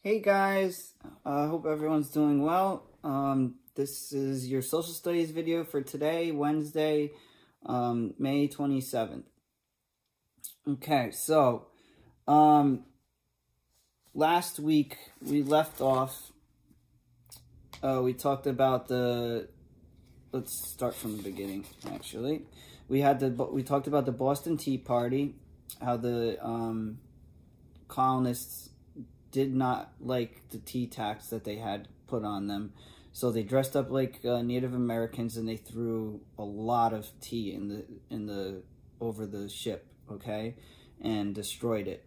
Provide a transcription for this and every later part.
Hey guys, I hope everyone's doing well. This is your social studies video for today, Wednesday, May 27th. Okay, so last week we left off, we talked about let's start from the beginning actually. We talked about the Boston Tea Party, how the colonists did not like the tea tax that they had put on them, so they dressed up like Native Americans and they threw a lot of tea over the ship, okay, and destroyed it.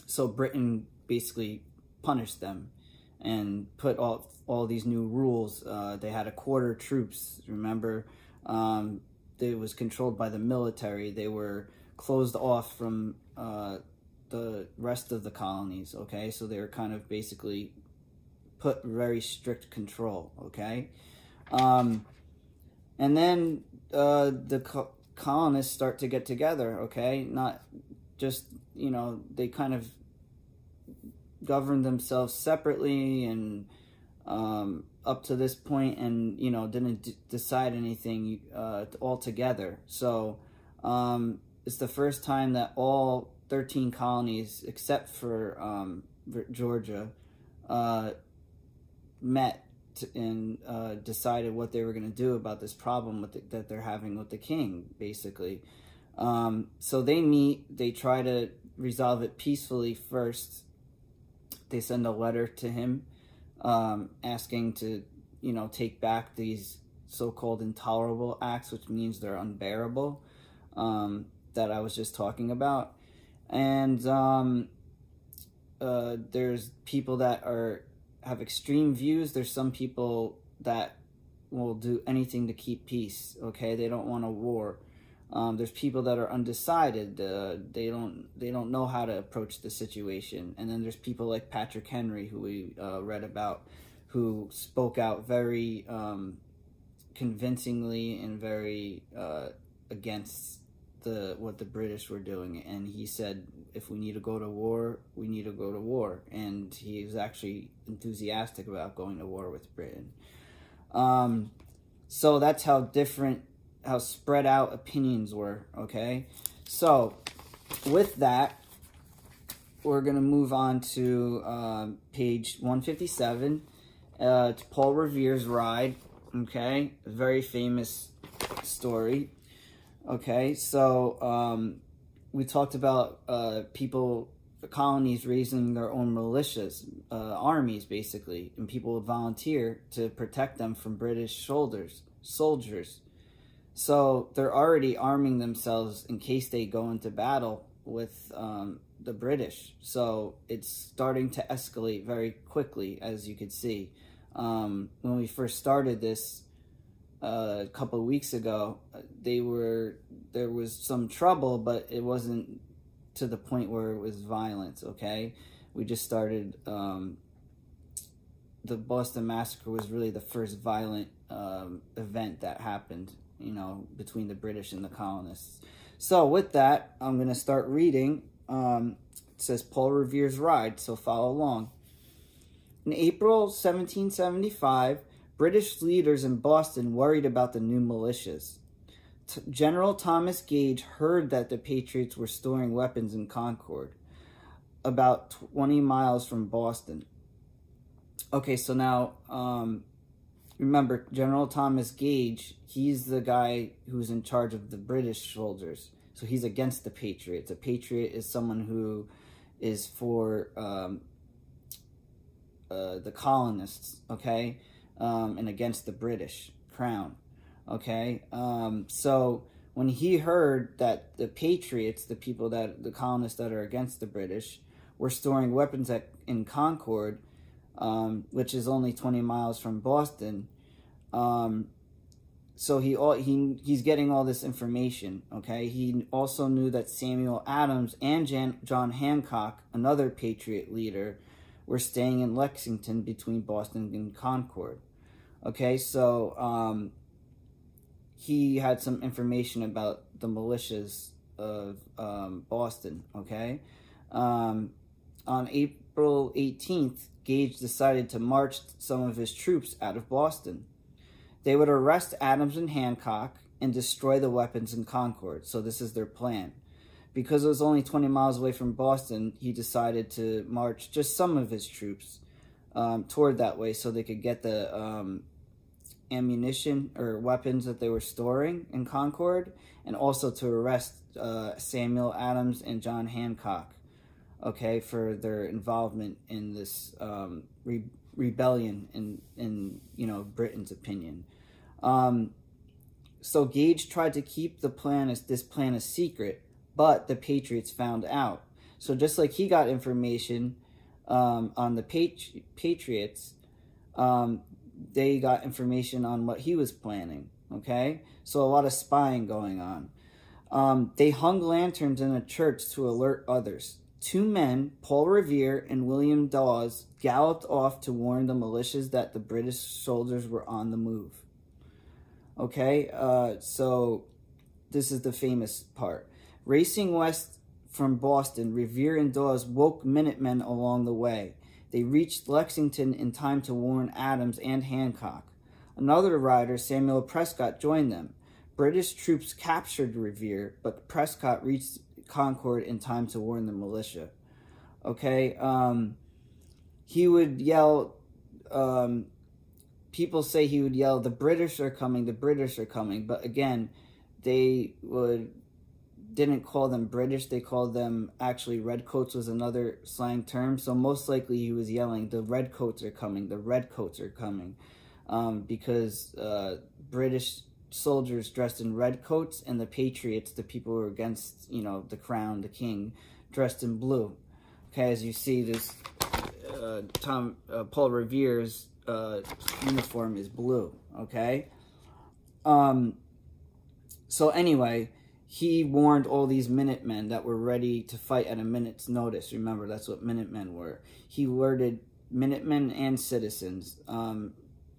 So Britain basically punished them and put all these new rules. They had to quarter troops. Remember, it was controlled by the military. They were closed off from the rest of the colonies, okay? So they were kind of basically put very strict control, okay? And then the colonists start to get together, okay? Not just, they kind of governed themselves separately and up to this point, and, didn't decide anything altogether. So it's the first time that all 13 colonies, except for Georgia, met and decided what they were going to do about this problem that they're having with the king, basically. So they meet, they try to resolve it peacefully first. They send a letter to him asking to, take back these so-called intolerable acts, which means they're unbearable, that I was just talking about. And there's people that have extreme views. There's some people that will do anything to keep peace, okay? They don't want a war. There's people that are undecided. They don't know how to approach the situation. And then there's people like Patrick Henry, who we read about, who spoke out very convincingly and very against what the British were doing. And he said, if we need to go to war, we need to go to war. And he was actually enthusiastic about going to war with Britain. So that's how spread out opinions were, okay? So with that, we're going to move on to page 157. It's Paul Revere's Ride, okay? A very famous story. Okay, so we talked about colonies raising their own militias, armies basically, and people would volunteer to protect them from British soldiers. So they're already arming themselves in case they go into battle with the British. So it's starting to escalate very quickly, as you could see. When we first started this, a couple of weeks ago, there was some trouble, but it wasn't to the point where it was violence, okay? We just started, the Boston Massacre was really the first violent event that happened, between the British and the colonists. So with that, I'm going to start reading. It says Paul Revere's Ride, so follow along. In April 1775, British leaders in Boston worried about the new militias. General Thomas Gage heard that the Patriots were storing weapons in Concord, about 20 miles from Boston. Okay, so now, remember, General Thomas Gage, he's the guy who's in charge of the British soldiers. So he's against the Patriots. A Patriot is someone who is for the colonists, okay? And against the British crown, okay? So when he heard that the Patriots, the colonists that are against the British, were storing weapons in Concord, which is only 20 miles from Boston, so he's getting all this information, okay? He also knew that Samuel Adams and John Hancock, another Patriot leader, were staying in Lexington between Boston and Concord. Okay, so he had some information about the militias of Boston, okay? On April 18th, Gage decided to march some of his troops out of Boston. They would arrest Adams and Hancock and destroy the weapons in Concord. So this is their plan. Because it was only 20 miles away from Boston, he decided to march just some of his troops toward that way so they could get the ammunition or weapons that they were storing in Concord, and also to arrest Samuel Adams and John Hancock, okay, for their involvement in this rebellion in Britain's opinion. So Gage tried to keep this plan a secret, but the Patriots found out. So just like he got information on the Patriots, they got information on what he was planning, okay? So a lot of spying going on. They hung lanterns in a church to alert others. Two men, Paul Revere and William Dawes, galloped off to warn the militias that the British soldiers were on the move. Okay, so this is the famous part. Racing west from Boston, Revere and Dawes woke Minutemen along the way. They reached Lexington in time to warn Adams and Hancock. Another rider, Samuel Prescott, joined them. British troops captured Revere, but Prescott reached Concord in time to warn the militia. Okay, he would yell, people say he would yell, "The British are coming, the British are coming." But again, they didn't call them British, they called them, actually, Redcoats was another slang term. So most likely he was yelling, "The Redcoats are coming, the Redcoats are coming." Because British soldiers dressed in red coats, and the Patriots, the people who were against, the crown, the king, dressed in blue. Okay, as you see, this Paul Revere's uniform is blue. Okay, so anyway, he warned all these Minutemen that were ready to fight at a minute's notice. Remember, that's what Minutemen were. He alerted Minutemen and citizens.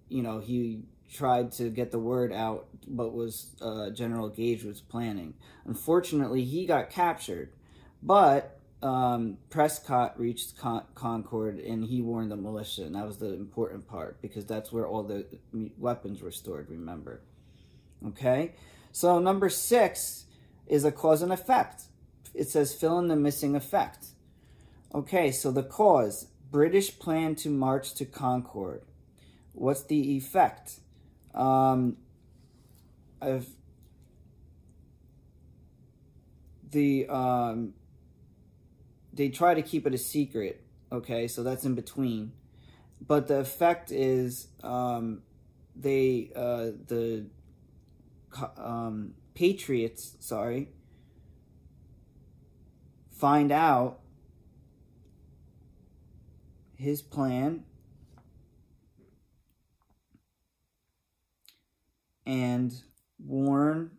He tried to get the word out, but General Gage was planning. Unfortunately, he got captured, but Prescott reached Concord, and he warned the militia, and that was the important part, because that's where all the weapons were stored, remember. Okay, so number 6 is a cause and effect. It says fill in the missing effect. Okay, so the cause, British plan to march to Concord. What's the effect? They try to keep it a secret, okay, so that's in between. But the effect is the Patriots, find out his plan and warn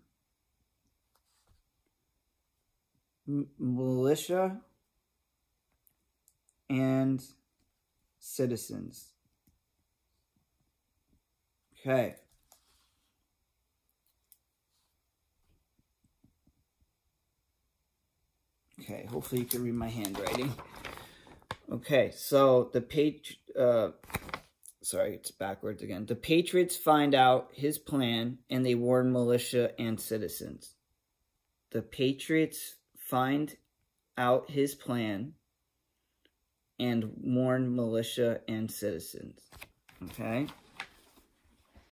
militia and citizens. Okay. Okay, hopefully you can read my handwriting. Okay, so sorry, it's backwards again. The Patriots find out his plan, and they warn militia and citizens. The Patriots find out his plan and warn militia and citizens. Okay?